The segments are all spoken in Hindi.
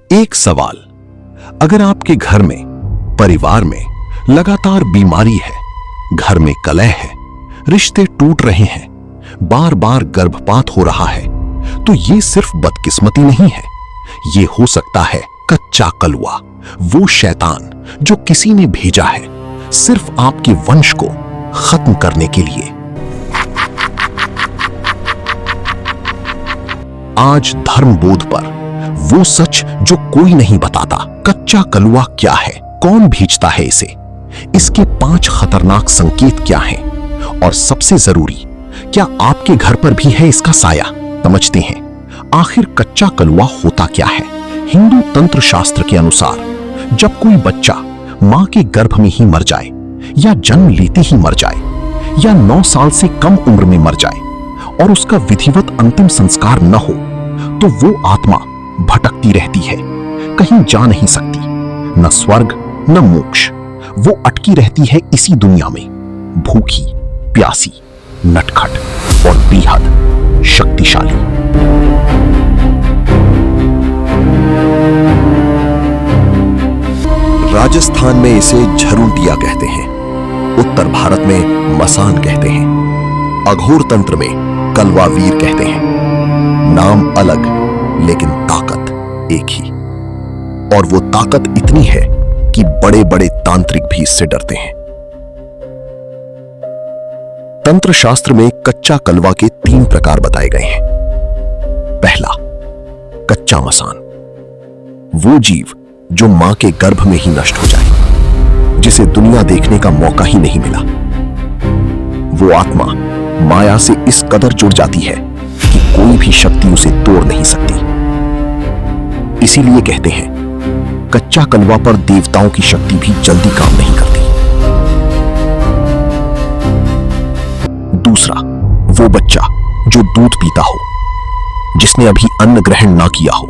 एक सवाल, अगर आपके घर में, परिवार में लगातार बीमारी है, घर में कलह है, रिश्ते टूट रहे हैं, बार बार गर्भपात हो रहा है, तो ये सिर्फ बदकिस्मती नहीं है, ये हो सकता है कच्चा कलुआ, वो शैतान जो किसी ने भेजा है सिर्फ आपके वंश को खत्म करने के लिए। आज धर्म बोध पर वो सच जो कोई नहीं बताता, कच्चा कलुआ क्या है, कौन भेजता है इसे, इसके 5 खतरनाक संकेत क्या हैं, और सबसे जरूरी, क्या आपके घर पर भी है इसका साया। समझते हैं आखिर कच्चा कलुआ होता क्या है। हिंदू तंत्र शास्त्र के अनुसार जब कोई बच्चा मां के गर्भ में ही मर जाए, या जन्म लेते ही मर जाए, या 9 साल से कम उम्र में मर जाए और उसका विधिवत अंतिम संस्कार न हो, तो वो आत्मा भटकती रहती है, कहीं जा नहीं सकती, न स्वर्ग न मोक्ष, वो अटकी रहती है इसी दुनिया में, भूखी, प्यासी, नटखट और बेहद शक्तिशाली। राजस्थान में इसे झरुंटिया कहते हैं, उत्तर भारत में मसान कहते हैं, अघोर तंत्र में कलवावीर कहते हैं। नाम अलग लेकिन ताकत एक ही, और वो ताकत इतनी है कि बड़े बड़े तांत्रिक भी इससे डरते हैं। तंत्र शास्त्र में कच्चा कलवा के 3 प्रकार बताए गए हैं। पहला, कच्चा मसान, वो जीव जो मां के गर्भ में ही नष्ट हो जाए, जिसे दुनिया देखने का मौका ही नहीं मिला। वो आत्मा माया से इस कदर जुड़ जाती है कि कोई भी शक्ति उसे तोड़ नहीं सकती। इसीलिए कहते हैं कच्चा कलवा पर देवताओं की शक्ति भी जल्दी काम नहीं करती। दूसरा, वो बच्चा जो दूध पीता हो, जिसने अभी अन्न ग्रहण ना किया हो।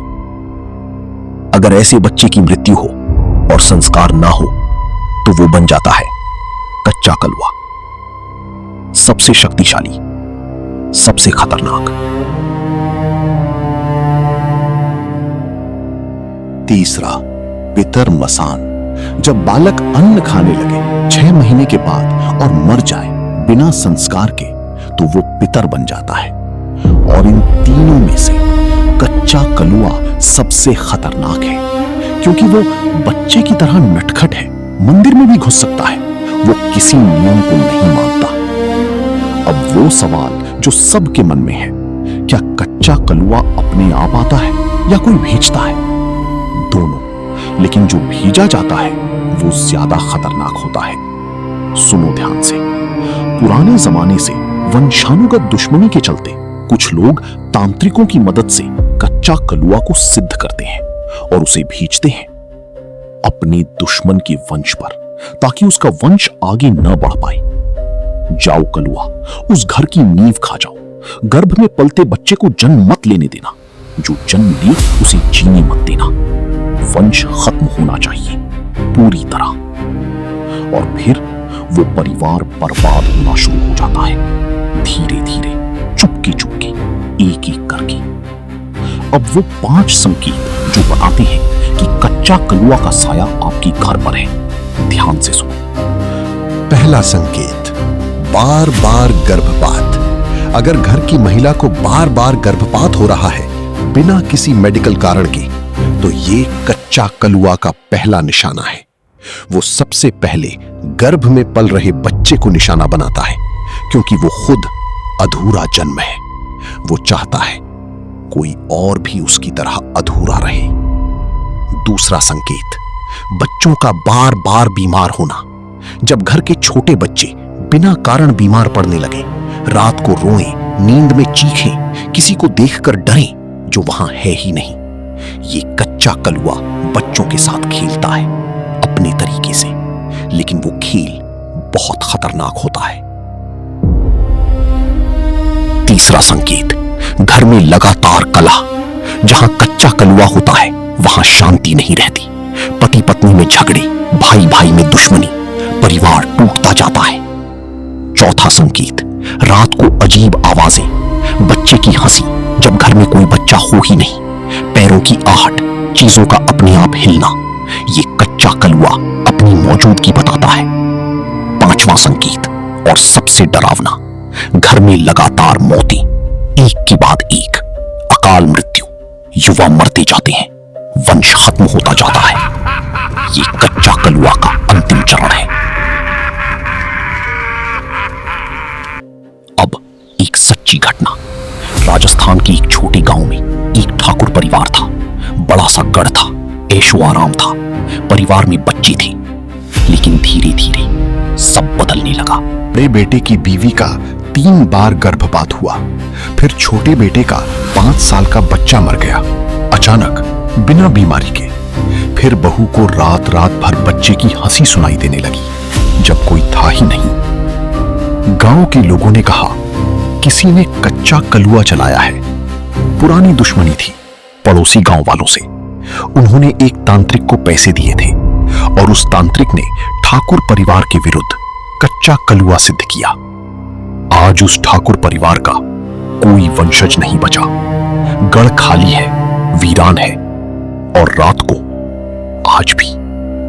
अगर ऐसे बच्चे की मृत्यु हो और संस्कार ना हो, तो वो बन जाता है कच्चा कलवा, सबसे शक्तिशाली, सबसे खतरनाक। तीसरा, पितर मसान, जब बालक अन्न खाने लगे 6 महीने के बाद और मर जाए बिना संस्कार के, तो वो पितर बन जाता है। और इन तीनों में से कच्चा कलुआ सबसे खतरनाक है, क्योंकि वो बच्चे की तरह नटखट है, मंदिर में भी घुस सकता है, वो किसी नियम को नहीं मानता। अब वो सवाल जो सबके मन में है, क्या कच्चा कलुआ अपने आप आता है या कोई भेजता है? दोनों, लेकिन जो भेजा जाता है वो ज्यादा खतरनाक होता है। सुनो ध्यान से, पुराने जमाने से वंशानुगत दुश्मनी के चलते कुछ लोग तांत्रिकों की मदद से कच्चा कलुआ को सिद्ध करते हैं और उसे भेजते हैं अपने दुश्मन के वंश पर, ताकि उसका वंश आगे न बढ़ पाए। जाओ कलुआ, उस घर की नींव खा जाओ, गर्भ में पलते बच्चे को जन्म मत लेने देना, जो जन्म ले उसे जीने मत देना, वंश खत्म होना चाहिए पूरी तरह। और फिर वो परिवार बर्बाद होना शुरू हो जाता है, धीरे धीरे, चुपके चुपके, एक एक करके। अब वो 5 संकेत जो बताते हैं कि कच्चा कलुआ का साया आपके घर पर है, ध्यान से सुनो। पहला संकेत, बार बार गर्भपात। अगर घर की महिला को बार बार गर्भपात हो रहा है बिना किसी मेडिकल कारण के, तो ये कच्चा कलुआ का पहला निशाना है। वो सबसे पहले गर्भ में पल रहे बच्चे को निशाना बनाता है, क्योंकि वो खुद अधूरा जन्म है। वो चाहता है कोई और भी उसकी तरह अधूरा रहे। दूसरा संकेत, बच्चों का बार बार बीमार होना। जब घर के छोटे बच्चे बिना कारण बीमार पड़ने लगे, रात को रोएं, नींद में चीखें, किसी को देखकर डरें जो वहां है ही नहीं, ये कच्चा कलुआ बच्चों के साथ खेलता है अपने तरीके से, लेकिन वो खेल बहुत खतरनाक होता है। तीसरा संकेत, घर में लगातार कलह। जहां कच्चा कलुआ होता है वहां शांति नहीं रहती, पति पत्नी में झगड़े, भाई भाई में दुश्मनी, परिवार टूटता जाता है। चौथा संकेत, रात को अजीब आवाजें, बच्चे की हंसी जब घर में कोई बच्चा हो ही नहीं, पैरों की आहट, चीजों का अपने आप हिलना, ये कच्चा कलुआ अपनी मौजूदगी बताता है। पांचवा संकेत और सबसे डरावना, घर में लगातार मौतें, एक के बाद एक, अकाल मृत्यु, युवा मरते जाते हैं, वंश खत्म होता जाता है। ये कच्चा कलुआ का अंतिम चरण है। अब एक सच्ची घटना। राजस्थान के एक छोटे गांव में एक ठाकुर परिवार था। बड़ा सा गढ़ था, ऐशो आराम था, परिवार में बच्चे थे। लेकिन धीरे धीरे सब बदलने लगा। बड़े बेटे की बीवी का 3 बार गर्भपात हुआ। फिर छोटे बेटे का 5 साल का बच्चा मर गया, अचानक, बिना बीमारी के। फिर बहू को रात रात भर बच्चे की हंसी सुनाई देने लगी, जब कोई था ही नहीं। गांव के लोगों ने कहा, किसी ने कच्चा कलुआ चलाया है। पुरानी दुश्मनी थी पड़ोसी गांव वालों से। उन्होंने एक तांत्रिक को पैसे दिए थे और उस तांत्रिक ने ठाकुर परिवार के विरुद्ध कच्चा कलुआ सिद्ध किया। आज उस ठाकुर परिवार का कोई वंशज नहीं बचा। गढ़ खाली है, वीरान है, और रात को आज भी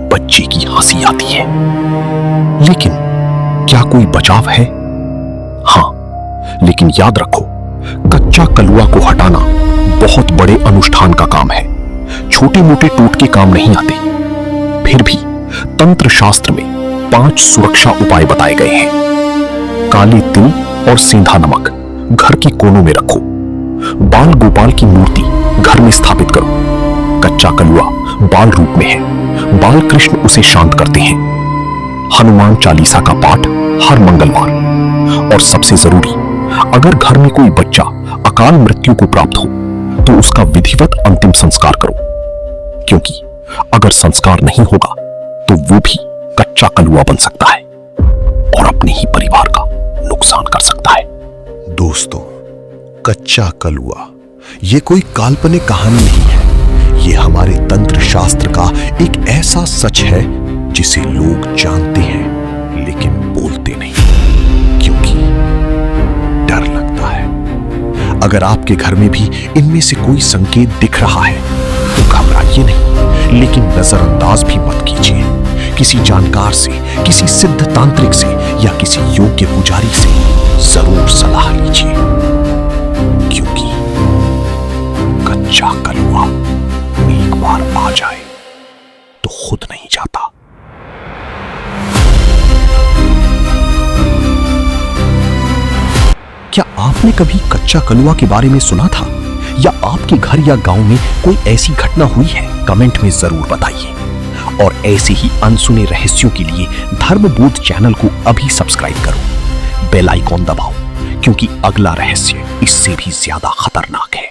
बच्चे की हंसी आती है। लेकिन क्या कोई बचाव है? हां, लेकिन याद रखो, कच्चा कलुआ को हटाना बहुत बड़े अनुष्ठान का काम है। छोटे मोटे टोटके काम नहीं आते। फिर भी तंत्र शास्त्र में 5 सुरक्षा उपाय बताए गए हैं। काले तिल और सेंधा नमक घर के कोनों में रखो। बाल गोपाल की मूर्ति घर में स्थापित करो। कच्चा कलुआ बाल रूप में है, बाल कृष्ण उसे शांत करते हैं। हनुमान चालीसा का पाठ हर मंगलवार। और सबसे जरूरी, अगर घर में कोई बच्चा अकाल मृत्यु को प्राप्त हो तो उसका विधिवत अंतिम संस्कार करो, क्योंकि अगर संस्कार नहीं होगा तो वो भी कच्चा कलुआ बन सकता है और अपने ही परिवार का नुकसान कर सकता है। दोस्तों, कच्चा कलुआ ये कोई काल्पनिक कहानी नहीं है। ये हमारे तंत्र शास्त्र का एक ऐसा सच है जिसे लोग जानते हैं लेकिन बोलते नहीं, क्योंकि डर लगता है। अगर आपके घर में भी इनमें से कोई संकेत दिख रहा है तो घबराइए नहीं, लेकिन नजरअंदाज भी मत कीजिए। किसी जानकार से, किसी सिद्ध तांत्रिक से या किसी योग्य पुजारी से जरूर सलाह लीजिए, क्योंकि कच्चा कलुआ एक बार आ जाए तो खुद नहीं जाता। क्या आपने कभी कच्चा कलुआ के बारे में सुना था, या आपके घर या गांव में कोई ऐसी घटना हुई है? कमेंट में जरूर बताइए। और ऐसे ही अनसुने रहस्यों के लिए धर्मबोध चैनल को अभी सब्सक्राइब करो, बेल आइकॉन दबाओ, क्योंकि अगला रहस्य इससे भी ज्यादा खतरनाक है।